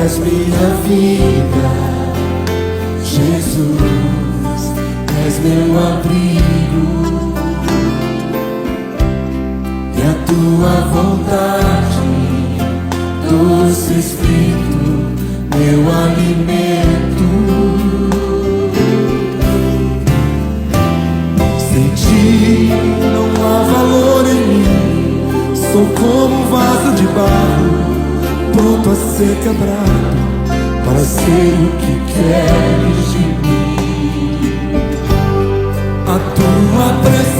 és minha vida, Jesus, és meu abrigo, e a tua vontade, doce Espírito, meu alimento. Sem ti não há valor em mim, sou como um vaso de barro, pronto a ser quebrado, para ser o que queres de mim. A tua presença